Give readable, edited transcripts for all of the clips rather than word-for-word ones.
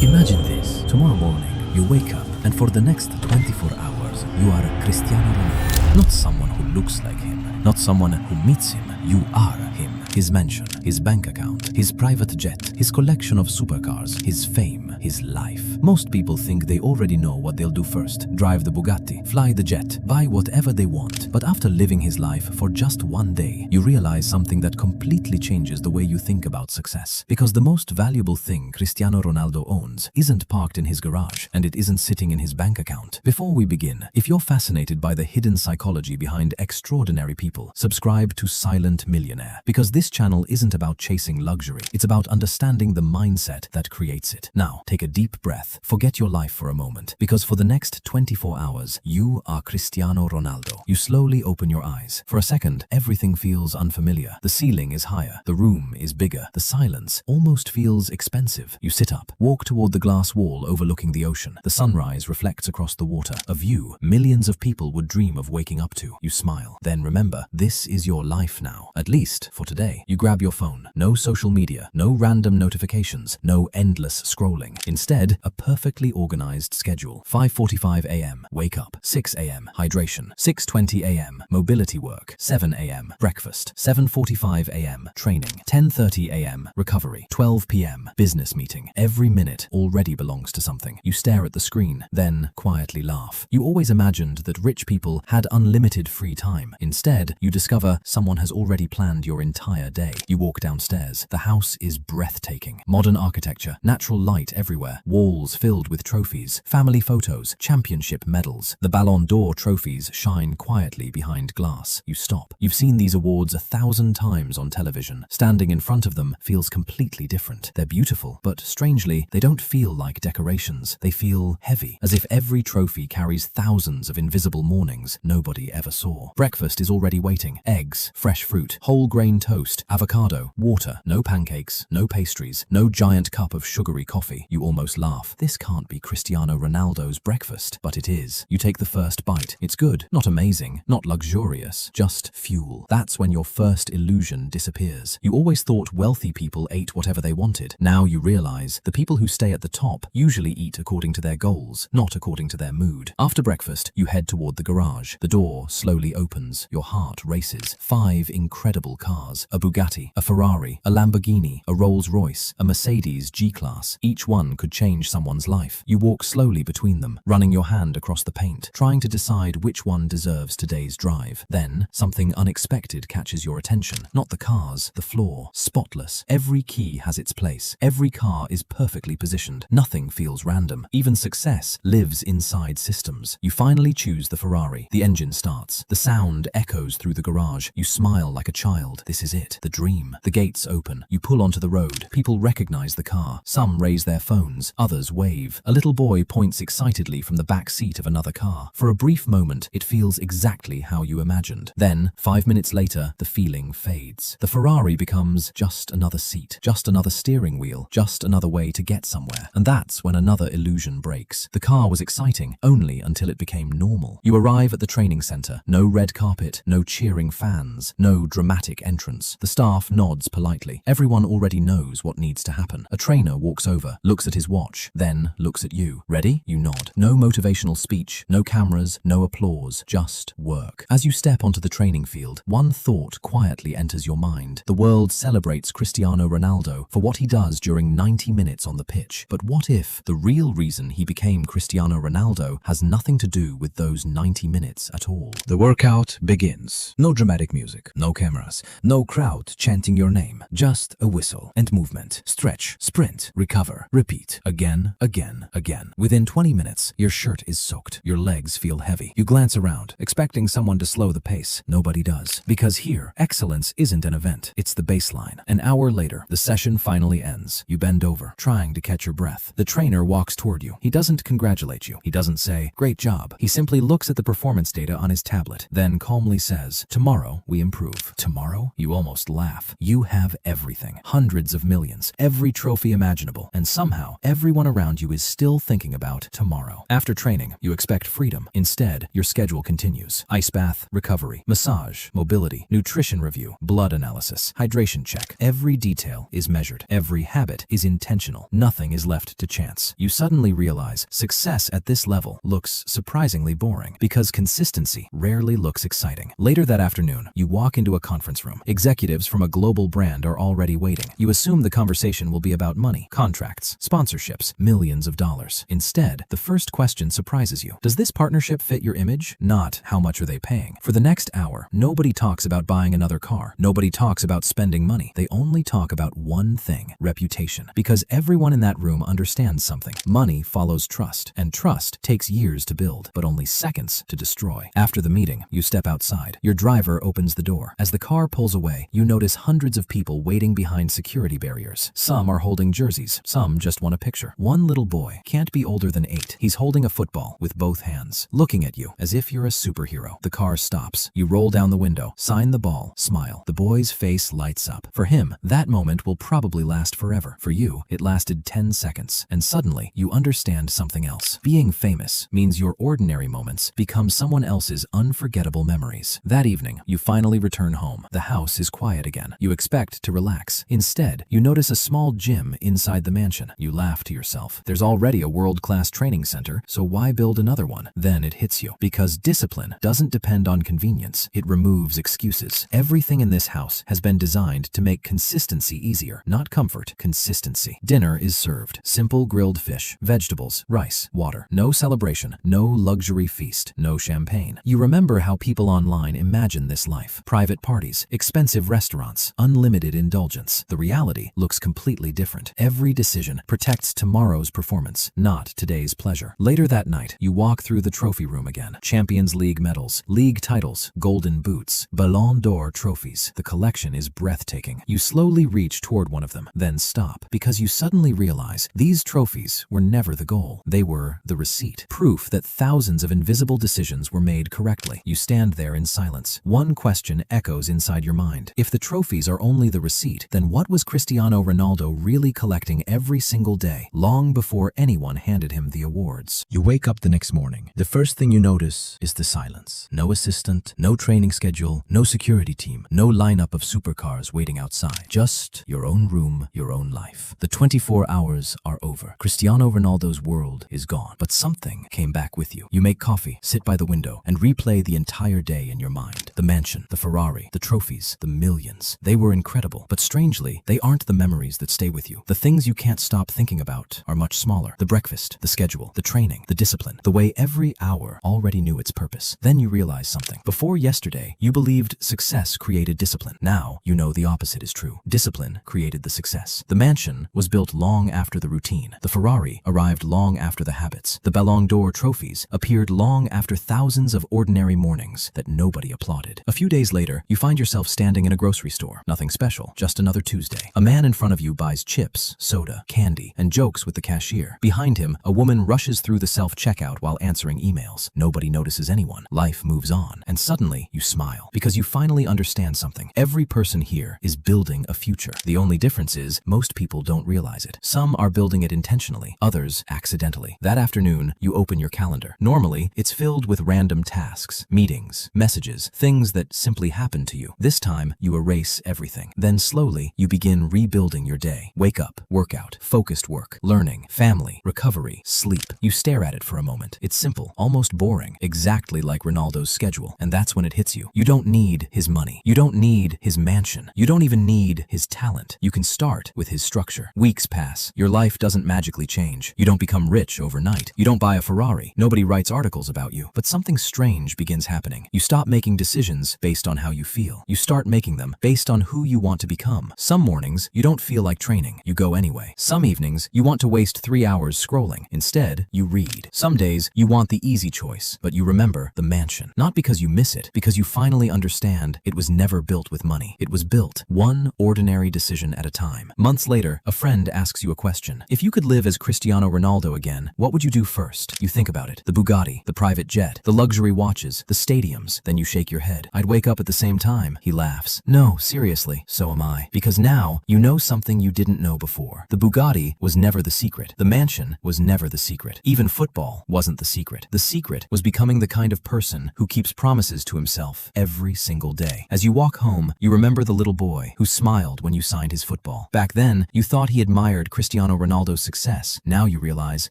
Imagine this. Tomorrow morning, you wake up and for the next 24 hours, you are Cristiano Ronaldo. Not someone who looks like him, not someone who meets him. You are him. His mansion, his bank account, his private jet, his collection of supercars, his fame, his life. Most people think they already know what they'll do first. Drive the Bugatti, fly the jet, buy whatever they want. But after living his life for just one day, you realize something that completely changes the way you think about success. Because the most valuable thing Cristiano Ronaldo owns isn't parked in his garage, and it isn't sitting in his bank account. Before we begin, if you're fascinated by the hidden psychology behind extraordinary people, subscribe to Silent Millionaire. Because this channel isn't about chasing luxury, it's about understanding the mindset that creates it. Now, take a deep breath, forget your life for a moment, because for the next 24 hours, you are Cristiano Ronaldo. You slowly open your eyes. For a second, everything feels unfamiliar. The ceiling is higher, the room is bigger, the silence almost feels expensive. You sit up, walk toward the glass wall overlooking the ocean. The sunrise reflects across the water, a view millions of people would dream of waking up to. You smile. Then remember, this is your life now, at least for today. You grab your phone. No social media, no random notifications, no endless scrolling. Instead, a perfectly organized schedule. 5:45 a.m. wake up. 6 a.m. hydration. 6:20 a.m. mobility work. 7 a.m. breakfast. 7:45 a.m. training. 10:30 a.m. recovery. 12 p.m. business meeting. Every minute already belongs to something. You stare at the screen, then quietly laugh. You always imagined that rich people had unlimited free time. Instead, you discover someone has already planned your entire day. You walk downstairs. The house is breathtaking. Modern architecture, natural light everywhere, walls filled with trophies, family photos, championship medals. The Ballon d'Or trophies shine quietly behind glass. You stop. You've seen these awards 1,000 times on television. Standing in front of them feels completely different. They're beautiful, but strangely, they don't feel like decorations. They feel heavy, as if every trophy carries thousands of invisible mornings nobody ever saw. Breakfast is already waiting. Eggs, fresh fruit, whole grain toast, avocado, water, no pancakes, no pastries, no giant cup of sugary coffee. You almost laugh. This can't be Cristiano Ronaldo's breakfast, but it is. You take the first bite. It's good, not amazing, not luxurious, just fuel. That's when your first illusion disappears. You always thought wealthy people ate whatever they wanted. Now you realize the people who stay at the top usually eat according to their goals, not according to their mood. After breakfast, you head toward the garage. The door slowly opens. Your heart races. 5 incredible cars. A Bugatti, a Ferrari, a Lamborghini, a Rolls-Royce, a Mercedes G-Class. Each one could change someone's life. You walk slowly between them, running your hand across the paint, trying to decide which one deserves today's drive. Then, something unexpected catches your attention. Not the cars, the floor. Spotless. Every key has its place. Every car is perfectly positioned. Nothing feels random. Even success lives inside systems. You finally choose the Ferrari. The engine starts. The sound echoes through the garage. You smile like a child. This is it. The dream. The gates open. You pull onto the road. People recognize the car. Some raise their phones. Others wave. A little boy points excitedly from the back seat of another car. For a brief moment, it feels exactly how you imagined. Then, 5 minutes later, the feeling fades. The Ferrari becomes just another seat, just another steering wheel, just another way to get somewhere. And that's when another illusion breaks. The car was exciting, only until it became normal. You arrive at the training center. No red carpet, no cheering fans, no dramatic entrance. The staff nods politely. Everyone already knows what needs to happen. A trainer walks over, looks at his watch, then looks at you. Ready? You nod. No motivational speech, no cameras, no applause, just work. As you step onto the training field, one thought quietly enters your mind. The world celebrates Cristiano Ronaldo for what he does during 90 minutes on the pitch. But what if the real reason he became Cristiano Ronaldo has nothing to do with those 90 minutes at all? The workout begins. No dramatic music, no cameras, no crowd chanting your name, just a whistle and movement. Stretch, sprint, recover, repeat, again, again, again. Within 20 minutes, your shirt is soaked. Your legs feel heavy. You glance around, expecting someone to slow the pace. Nobody does. Because here, excellence isn't an event, it's the baseline. An hour later, the session finally ends. You bend over, trying to catch your breath. The trainer walks toward you. He doesn't congratulate you. He doesn't say, "Great job." He simply looks at the performance data on his tablet, then calmly says, "Tomorrow, we improve." Tomorrow? You almost almost laugh. You have everything, hundreds of millions, every trophy imaginable, and somehow everyone around you is still thinking about tomorrow. After training, you expect freedom. Instead, your schedule continues. Ice bath, recovery, massage, mobility, nutrition review, blood analysis, hydration check. Every detail is measured. Every habit is intentional. Nothing is left to chance. You suddenly realize success at this level looks surprisingly boring because consistency rarely looks exciting. Later that afternoon, you walk into a conference room. Executives from a global brand are already waiting. You assume the conversation will be about money, contracts, sponsorships, millions of dollars. Instead, the first question surprises you. Does this partnership fit your image? Not how much are they paying. For the next hour, nobody talks about buying another car. Nobody talks about spending money. They only talk about one thing: reputation. Because everyone in that room understands something. Money follows trust, and trust takes years to build, but only seconds to destroy. After the meeting, you step outside. Your driver opens the door. As the car pulls away, you notice hundreds of people waiting behind security barriers. Some are holding jerseys. Some just want a picture. One little boy can't be older than 8. He's holding a football with both hands, looking at you as if you're a superhero. The car stops. You roll down the window, sign the ball, smile. The boy's face lights up. For him, that moment will probably last forever. For you, it lasted 10 seconds. And suddenly, you understand something else. Being famous means your ordinary moments become someone else's unforgettable memories. That evening, you finally return home. The house is quiet again. You expect to relax. Instead, you notice a small gym inside the mansion. You laugh to yourself. There's already a world-class training center, so why build another one? Then it hits you. Because discipline doesn't depend on convenience. It removes excuses. Everything in this house has been designed to make consistency easier, not comfort, consistency. Dinner is served. Simple grilled fish, vegetables, rice, water. No celebration, no luxury feast, no champagne. You remember how people online imagine this life. Private parties, expensive restaurants, unlimited indulgence. The reality looks completely different. Every decision protects tomorrow's performance, not today's pleasure. Later that night, you walk through the trophy room again. Champions League medals, league titles, golden boots, Ballon d'Or trophies. The collection is breathtaking. You slowly reach toward one of them, then stop, because you suddenly realize these trophies were never the goal. They were the receipt. Proof that thousands of invisible decisions were made correctly. You stand there in silence. One question echoes inside your mind. If the trophies are only the receipt, then what was Cristiano Ronaldo really collecting every single day, long before anyone handed him the awards? You wake up the next morning. The first thing you notice is the silence. No assistant, no training schedule, no security team, no lineup of supercars waiting outside. Just your own room, your own life. The 24 hours are over. Cristiano Ronaldo's world is gone, but something came back with you. You make coffee, sit by the window, and replay the entire day in your mind. The mansion, the Ferrari, the trophies, the millions. They were incredible, but strangely, they aren't the memories that stay with you. The things you can't stop thinking about are much smaller. The breakfast, the schedule, the training, the discipline, the way every hour already knew its purpose. Then you realize something. Before yesterday, you believed success created discipline. Now, you know the opposite is true. Discipline created the success. The mansion was built long after the routine. The Ferrari arrived long after the habits. The Ballon d'Or trophies appeared long after thousands of ordinary mornings that nobody applauded. A few days later, you find yourself standing in a grocery store. Nothing special, just another Tuesday. A man in front of you buys chips, soda, candy, and jokes with the cashier. Behind him, a woman rushes through the self-checkout while answering emails. Nobody notices anyone. Life moves on. And suddenly, you smile because you finally understand something. Every person here is building a future. The only difference is most people don't realize it. Some are building it intentionally, others accidentally. That afternoon, you open your calendar. Normally, it's filled with random tasks, meetings, messages, things that simply happen to you. This time, you erase everything. Then slowly, you begin rebuilding your day. Wake up, workout, focused work, learning, family, recovery, sleep. You stare at it for a moment. It's simple, almost boring, exactly like Ronaldo's schedule. And that's when it hits you. You don't need his money. You don't need his mansion. You don't even need his talent. You can start with his structure. Weeks pass. Your life doesn't magically change. You don't become rich overnight. You don't buy a Ferrari. Nobody writes articles about you. But something strange begins happening. You stop making decisions based on how you feel. You start making them based on who you want to become. Some mornings, you don't feel like training. You go anyway. Some evenings, you want to waste 3 hours scrolling. Instead, you read. Some days, you want the easy choice, but you remember the mansion. Not because you miss it, because you finally understand it was never built with money. It was built one ordinary decision at a time. Months later, a friend asks you a question. If you could live as Cristiano Ronaldo again, what would you do first? You think about it. The Bugatti, the private jet, the luxury watches, the stadiums. Then you shake your head. I'd wake up at the same time. He laughs. Yes, no, seriously, so am I. Because now, you know something you didn't know before. The Bugatti was never the secret. The mansion was never the secret. Even football wasn't the secret. The secret was becoming the kind of person who keeps promises to himself every single day. As you walk home, you remember the little boy who smiled when you signed his football. Back then, you thought he admired Cristiano Ronaldo's success. Now you realize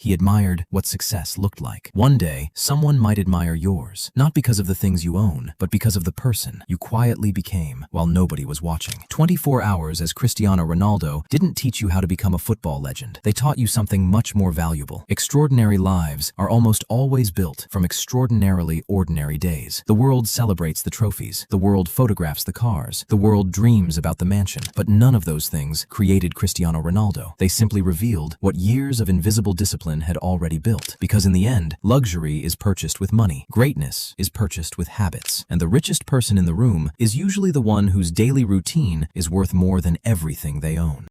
he admired what success looked like. One day, someone might admire yours, not because of the things you own, but because of the person you quietly became while nobody was watching. 24 hours as Cristiano Ronaldo didn't teach you how to become a football legend. They taught you something much more valuable. Extraordinary lives are almost always built from extraordinarily ordinary days. The world celebrates the trophies. The world photographs the cars. The world dreams about the mansion. But none of those things created Cristiano Ronaldo. They simply revealed what years of invisible discipline had already built. Because in the end, luxury is purchased with money. Greatness is purchased with habits. And the richest person in the room is usually the one whose daily routine is worth more than everything they own.